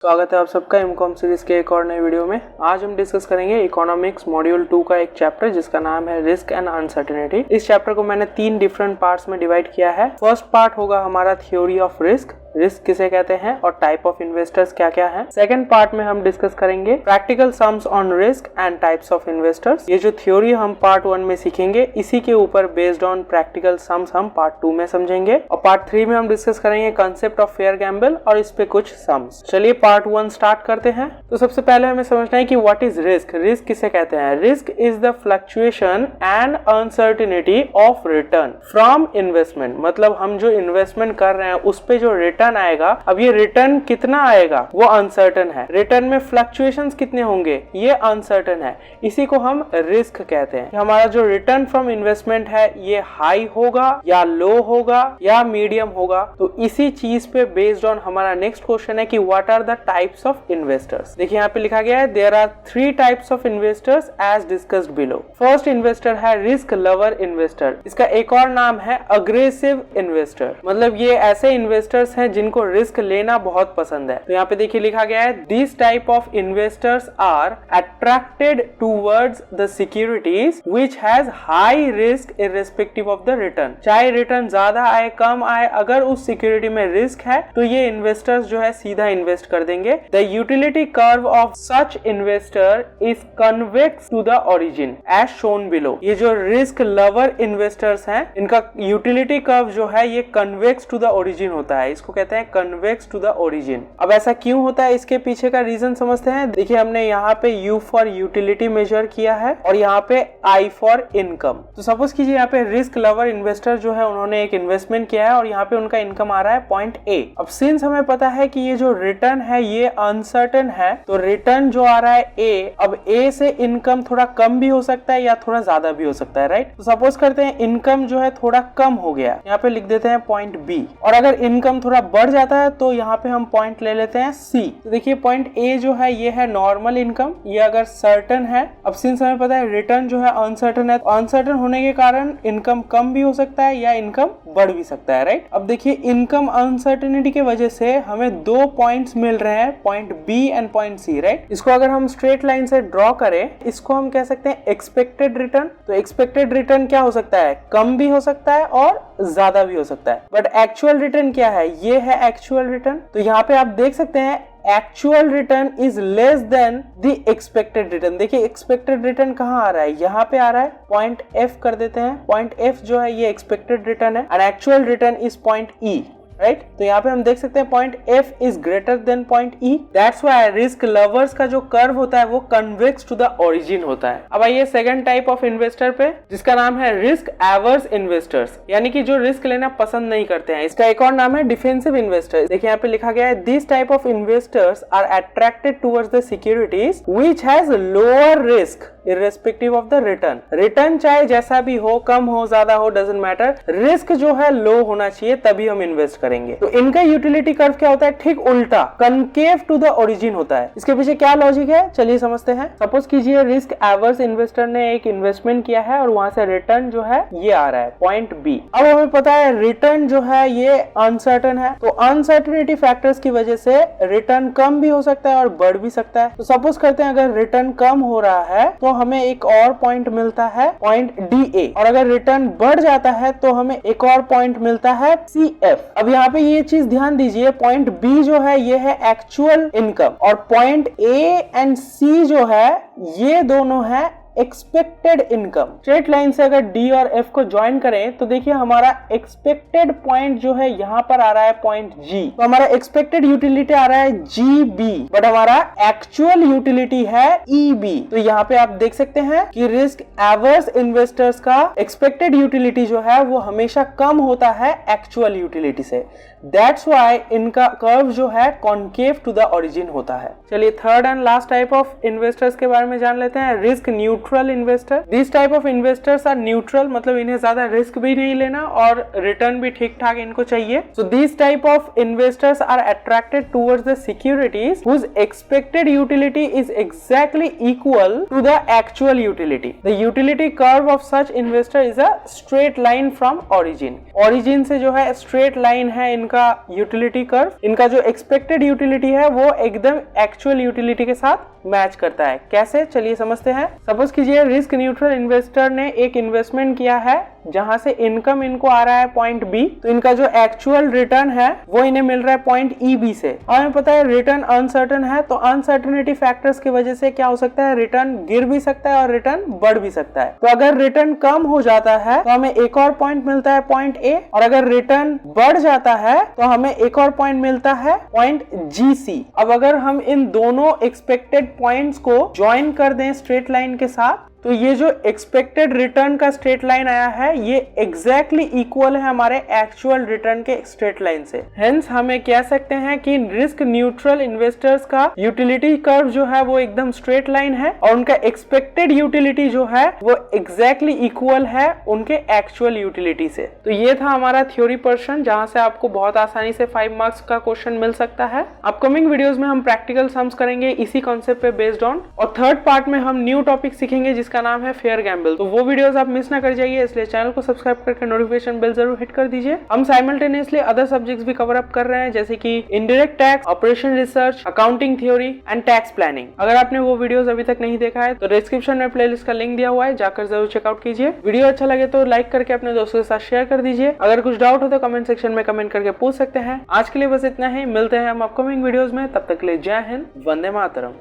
स्वागत है आप सबका एमकॉम सीरीज के एक और नए वीडियो में। आज हम डिस्कस करेंगे इकोनॉमिक्स मॉड्यूल 2 का एक चैप्टर जिसका नाम है रिस्क एंड अनसर्टेनिटी। इस चैप्टर को मैंने 3 डिफरेंट पार्ट्स में डिवाइड किया है। फर्स्ट पार्ट होगा हमारा थ्योरी ऑफ रिस्क किसे कहते हैं और टाइप ऑफ इन्वेस्टर्स क्या क्या है। सेकंड पार्ट में हम डिस्कस करेंगे practical sums on risk and types of investors. ये जो थ्योरी हम पार्ट 1 में सीखेंगे इसी के ऊपर बेस्ड ऑन प्रैक्टिकल सम्स हम पार्ट 2 में समझेंगे और पार्ट 3 में हम डिस्कस करेंगे कंसेप्ट ऑफ फेयर गैम्बल और इस पे कुछ सम्स। चलिए पार्ट 1 स्टार्ट करते हैं। तो सबसे पहले हमें समझना है कि व्हाट इज रिस्क। रिस्क किसे कहते हैं? Risk is the fluctuation and uncertainty of return from investment. मतलब हम जो इन्वेस्टमेंट कर रहे हैं उस पे जो रिटर्न आएगा, अब ये रिटर्न कितना आएगा वो अनसर्टन है। रिटर्न में फ्लक्चुएशंस कितने होंगे ये अनसर्टन है। इसी को हम रिस्क कहते हैं। हमारा जो रिटर्न फ्रॉम इन्वेस्टमेंट है ये हाई होगा या लो होगा या मीडियम होगा। तो इसी चीज पे बेस्ड ऑन हमारा नेक्स्ट क्वेश्चन है कि what are the types of investors. देखिए यहाँ पे लिखा गया है there are 3 types of investors as discussed below. First investor है रिस्क लवर इन्वेस्टर। इसका एक और नाम है अग्रेसिव इन्वेस्टर। मतलब ये ऐसे इन्वेस्टर्स हैं जिनको रिस्क लेना बहुत पसंद है। तो यहाँ पे देखिए लिखा गया है this type of investors are attracted towards the securities which has high risk irrespective of the return. चाहे रिटर्न ज्यादा आए कम आए, अगर उस सिक्योरिटी में रिस्क है तो ये इन्वेस्टर्स जो है सीधा इन्वेस्ट कर देंगे। The utility curve of such investor is convex to the origin as shown below. ये जो रिस्क लवर इन्वेस्टर्स हैं इनका यूटिलिटी कर्व जो है ये कन्वेक्स टू द ओरिजिन होता है। इसको कहते हैं कन्वेक्स टू द ओरिजिन। अब ऐसा क्यों होता है इसके पीछे का रीजन समझते हैं। देखिए हमने यहाँ पे U फॉर यूटिलिटी मेजर किया है और यहाँ पे I फॉर इनकम। तो सपोज कीजिए यहाँ पे रिस्क लवर इन्वेस्टर जो है उन्होंने एक इन्वेस्टमेंट किया है और यहाँ पे उनका इनकम आ रहा है पॉइंट A। अब सिंस हमें पता है कि ये जो रिटर्न है ये अनसर्टेन है तो रिटर्न जो आ रहा है A, अब A से इनकम थोड़ा कम भी हो सकता है या थोड़ा ज्यादा भी हो सकता है, राइट। तो सपोज करते हैं इनकम जो है थोड़ा कम हो गया, यहाँ पे लिख देते हैं पॉइंट B। और अगर इनकम थोड़ा बढ़ जाता है तो यहाँ पे हम पॉइंट ले लेते हैं C। तो देखिए पॉइंट A जो है ये है नॉर्मल इनकम, ये अगर सर्टेन है। अब सिंस हमें पता है रिटर्न जो है अनसर्टेन है, तो अनसर्टेन होने के कारण इनकम कम भी हो सकता है या इनकम बढ़ भी सकता है, राइट। अब देखिए इनकम अनसर्टेनिटी की वजह से हमें 2 पॉइंट्स मिल रहे हैं, point B and point C, right. इसको अगर हम स्ट्रेट लाइन से ड्रॉ करें इसको हम कह सकते हैं एक्सपेक्टेड रिटर्न। तो एक्सपेक्टेड रिटर्न क्या हो सकता है? कम भी हो सकता है और ज्यादा भी हो सकता है। बट एक्चुअल रिटर्न क्या है? ये है एक्चुअल रिटर्न। तो यहाँ पे आप देख सकते हैं actual return is less than the expected return. देखिए एक्सपेक्टेड रिटर्न कहाँ आ रहा है? यहाँ पे आ रहा है, पॉइंट F कर देते हैं। पॉइंट F जो है ये एक्सपेक्टेड रिटर्न है and actual return is point E, right. तो यहाँ पे हम देख सकते हैं point F is greater than point E। That's why risk lovers का जो कर्व होता है वो कन्वेक्स टू द ओरिजिन होता है। अब आइए सेकंड टाइप ऑफ इन्वेस्टर पे जिसका नाम है रिस्क एवर्स इन्वेस्टर्स, यानी कि जो रिस्क लेना पसंद नहीं करते हैं। इसका एक और नाम है डिफेंसिव इन्वेस्टर्स। देखिए यहाँ पे लिखा गया है this type of investors are attracted towards the securities which has lower risk irrespective of the return। Return चाहे जैसा भी हो, कम हो ज्यादा हो, डजंट मैटर, रिस्क जो है लो होना चाहिए तभी हम इन्वेस्ट करेंगे। तो इनका यूटिलिटी कर्व क्या होता है? ठीक उल्टा, कनकेव टू द ओरिजिन होता है। इसके पीछे क्या लॉजिक है चलिए समझते हैं। सपोज कीजिए रिस्क एवर्स इन्वेस्टर ने एक इन्वेस्टमेंट किया है और वहां से रिटर्न जो है ये आ रहा है पॉइंट B। अब हमें पता है रिटर्न जो है ये अनसर्टेन है, तो अनसर्टेनिटी फैक्टर्स की वजह से रिटर्न कम भी हो सकता है और बढ़ भी सकता है। तो सपोज करते हैं अगर रिटर्न कम हो रहा है तो हमें एक और पॉइंट मिलता है पॉइंट DA, और अगर रिटर्न बढ़ जाता है तो हमें एक और पॉइंट मिलता है CF। अब यहाँ पे ये चीज ध्यान दीजिए, पॉइंट B जो है ये है एक्चुअल इनकम और पॉइंट A एंड C जो है ये दोनों है एक्सपेक्टेड इनकम। स्ट्रेट लाइन से अगर D और F को ज्वाइन करें तो देखिए हमारा एक्सपेक्टेड पॉइंट जो है यहाँ पर आ रहा है पॉइंट G। तो हमारा एक्सपेक्टेड यूटिलिटी आ रहा है GB, बट हमारा एक्चुअल यूटिलिटी है EB। तो यहाँ पे आप देख सकते हैं कि रिस्क एवर्स इन्वेस्टर्स का एक्सपेक्टेड यूटिलिटी जो है वो हमेशा कम होता है एक्चुअल यूटिलिटी से। दैट्स व्हाई इनका कर्व जो है कॉन्केव टू द ओरिजिन होता है। चलिए third and last type of investors के बारे में जान लेते हैं, risk neutral neutral investor. This type of investors are neutral, मतलब इन्हें ज्यादा रिस्क भी नहीं लेना और रिटर्न भी ठीक ठाक इनको चाहिए। So this type of investors are attracted towards the securities whose expected utility is exactly equal to the actual utility. The utility curve of such investor is a straight line from origin. Origin से जो है straight line है इनका utility curve. इनका जो expected utility है वो एकदम एक्चुअल यूटिलिटी के साथ मैच करता है। कैसे, चलिए समझते हैं। सपोज कीजिए रिस्क न्यूट्रल इन्वेस्टर ने एक इन्वेस्टमेंट किया है जहां से इनकम इनको आ रहा है पॉइंट बी, तो इनका जो एक्चुअल रिटर्न है वो इन्हें मिल रहा है पॉइंट ई बी से। और हमें पता है रिटर्न अनसर्टन है, तो अनसर्टनिटी फैक्टर्स की वजह से क्या हो सकता है, रिटर्न गिर भी सकता है और रिटर्न बढ़ भी सकता है। तो अगर रिटर्न कम हो जाता है तो हमें एक और पॉइंट मिलता है पॉइंट ए, और अगर रिटर्न बढ़ जाता है तो हमें एक और पॉइंट मिलता है पॉइंट जी सी। अब अगर हम इन दोनों एक्सपेक्टेड पॉइंट्स को ज्वाइन कर दें स्ट्रेट लाइन के साथ, तो ये जो एक्सपेक्टेड रिटर्न का स्ट्रेट लाइन आया है ये एग्जैक्टली इक्वल है हमारे एक्चुअल रिटर्न के स्ट्रेट लाइन से। हेंस हमें कह सकते हैं कि रिस्क न्यूट्रल इन्वेस्टर्स का यूटिलिटी कर्व जो है वो एकदम स्ट्रेट लाइन है और उनका एक्सपेक्टेड यूटिलिटी जो है वो एग्जैक्टली इक्वल है उनके एक्चुअल यूटिलिटी से। तो ये था हमारा थ्योरी पोर्शन, जहां से आपको बहुत आसानी से 5 मार्क्स का क्वेश्चन मिल सकता है। अपकमिंग वीडियोस में हम प्रैक्टिकल सम्स करेंगे इसी कॉन्सेप्ट पे बेस्ड ऑन, और थर्ड पार्ट में हम न्यू टॉपिक सीखेंगे जिसका नाम है फेयर गैम्बल। तो वो वीडियोस आप मिस ना कर जाइए, इसलिए चैनल को सब्सक्राइब करके नोटिफिकेशन बेल जरूर हिट कर दीजिए। हम साइमल्टेनियसली अदर सब्जेक्ट्स भी कवर अप कर रहे हैं, जैसे कि indirect tax, operation research, accounting theory and tax planning. अगर आपने वो वीडियोस अभी तक नहीं देखा है तो डिस्क्रिप्शन में प्लेलिस्ट का लिंक दिया हुआ है, जाकर जरूर चेकआउट कीजिए। वीडियो अच्छा लगे तो लाइक करके अपने दोस्तों के साथ शेयर कर दीजिए। अगर कुछ डाउट हो तो कमेंट सेक्शन में कमेंट करके पूछ सकते हैं। आज के लिए बस इतना ही, मिलते हैं हम अपकमिंग वीडियोस में, तब तक के लिए जय हिंद, वंदे मातरम।